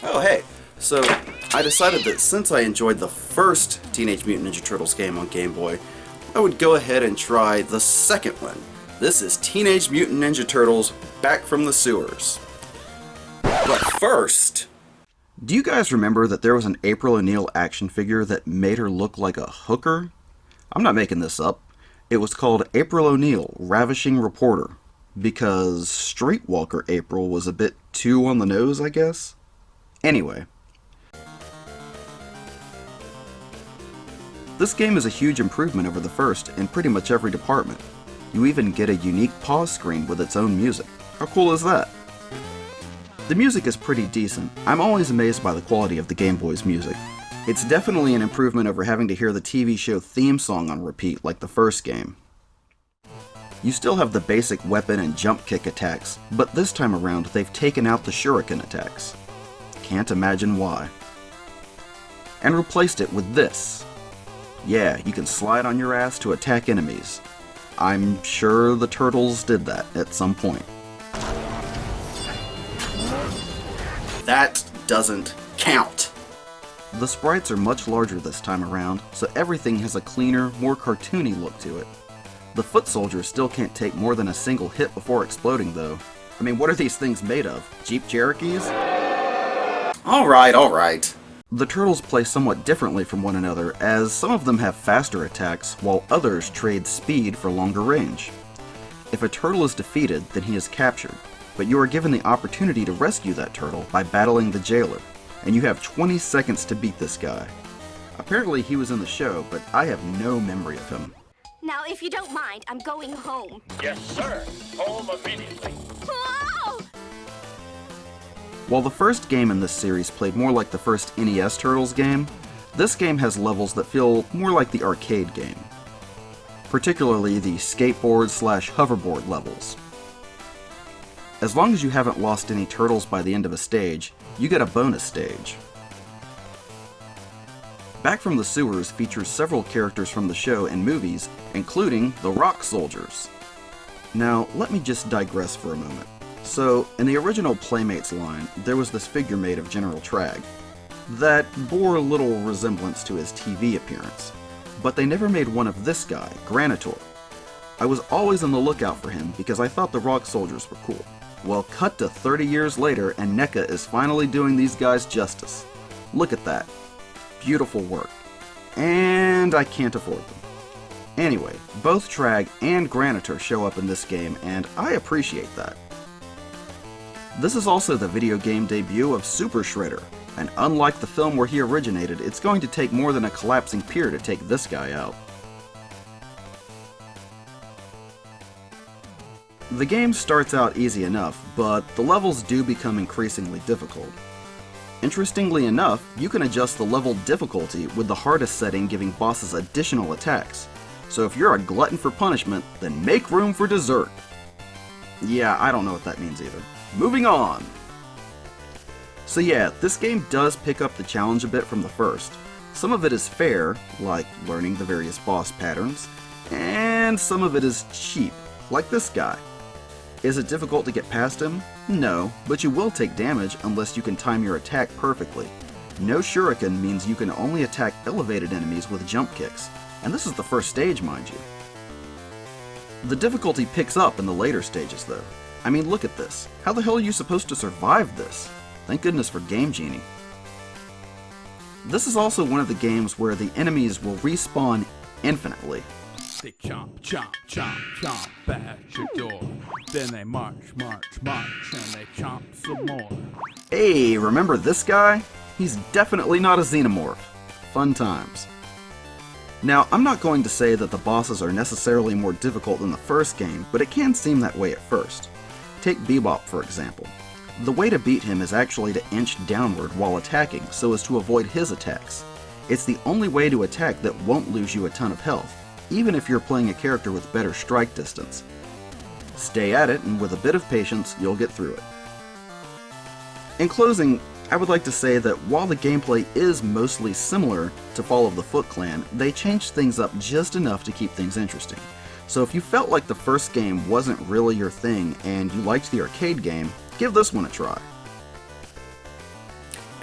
Oh hey, so I decided that since I enjoyed the first Teenage Mutant Ninja Turtles game on Game Boy, I would go ahead and try the second one. This is Teenage Mutant Ninja Turtles Back from the Sewers. But first, do you guys remember that there was an April O'Neil action figure that made her look like a hooker? I'm not making this up. It was called April O'Neil, Ravishing Reporter, because Streetwalker April was a bit too on the nose, I guess? Anyway. This game is a huge improvement over the first in pretty much every department. You even get a unique pause screen with its own music. How cool is that? The music is pretty decent. I'm always amazed by the quality of the Game Boy's music. It's definitely an improvement over having to hear the TV show theme song on repeat like the first game. You still have the basic weapon and jump kick attacks, but this time around they've taken out the shuriken attacks. Can't imagine why. And replaced it with this. Yeah, you can slide on your ass to attack enemies. I'm sure the Turtles did that at some point. That doesn't count. The sprites are much larger this time around, so everything has a cleaner, more cartoony look to it. The foot soldiers still can't take more than a single hit before exploding though. I mean, what are these things made of? Jeep Cherokees? Alright. The Turtles play somewhat differently from one another, as some of them have faster attacks, while others trade speed for longer range. If a turtle is defeated, then he is captured, but you are given the opportunity to rescue that turtle by battling the jailer, and you have 20 seconds to beat this guy. Apparently he was in the show, but I have no memory of him. Now, if you don't mind, I'm going home. Yes, sir. Home immediately. Whoa! While the first game in this series played more like the first NES Turtles game, this game has levels that feel more like the arcade game. Particularly the skateboard/hoverboard levels. As long as you haven't lost any turtles by the end of a stage, you get a bonus stage. Back from the Sewers features several characters from the show and movies, including the Rock Soldiers. Now, let me just digress for a moment. So, in the original Playmates line, there was this figure made of General Tragg that bore little resemblance to his TV appearance, but they never made one of this guy, Granitor. I was always on the lookout for him because I thought the Rock Soldiers were cool. Well, cut to 30 years later and NECA is finally doing these guys justice. Look at that. Beautiful work. And I can't afford them. Anyway, both Tragg and Granitor show up in this game, and I appreciate that. This is also the video game debut of Super Shredder, and unlike the film where he originated, it's going to take more than a collapsing pier to take this guy out. The game starts out easy enough, but the levels do become increasingly difficult. Interestingly enough, you can adjust the level difficulty with the hardest setting giving bosses additional attacks. So if you're a glutton for punishment, then make room for dessert. Yeah, I don't know what that means either. Moving on! So yeah, this game does pick up the challenge a bit from the first. Some of it is fair, like learning the various boss patterns, and some of it is cheap, like this guy. Is it difficult to get past him? No, but you will take damage unless you can time your attack perfectly. No shuriken means you can only attack elevated enemies with jump kicks, and this is the first stage, mind you. The difficulty picks up in the later stages though. I mean, look at this. How the hell are you supposed to survive this? Thank goodness for Game Genie. This is also one of the games where the enemies will respawn infinitely. They chomp, chomp, chomp, chomp at your door. Then they march, march, march, and they chomp some more. Hey, remember this guy? He's definitely not a xenomorph. Fun times. Now, I'm not going to say that the bosses are necessarily more difficult than the first game, but it can seem that way at first. Take Bebop, for example. The way to beat him is actually to inch downward while attacking so as to avoid his attacks. It's the only way to attack that won't lose you a ton of health, even if you're playing a character with better strike distance. Stay at it, and with a bit of patience, you'll get through it. In closing, I would like to say that while the gameplay is mostly similar to Fall of the Foot Clan, they changed things up just enough to keep things interesting. So if you felt like the first game wasn't really your thing and you liked the arcade game, give this one a try.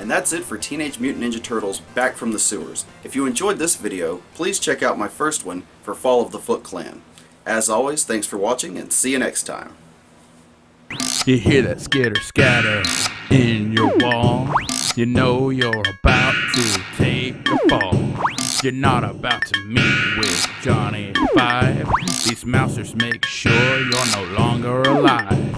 And that's it for Teenage Mutant Ninja Turtles Back from the Sewers. If you enjoyed this video, please check out my first one for Fall of the Foot Clan. As always, thanks for watching and see you next time. You hear that skitter scatter in your wall? You know you're about to take a fall. You're not about to meet with Johnny Five. These mousers make sure you're no longer alive.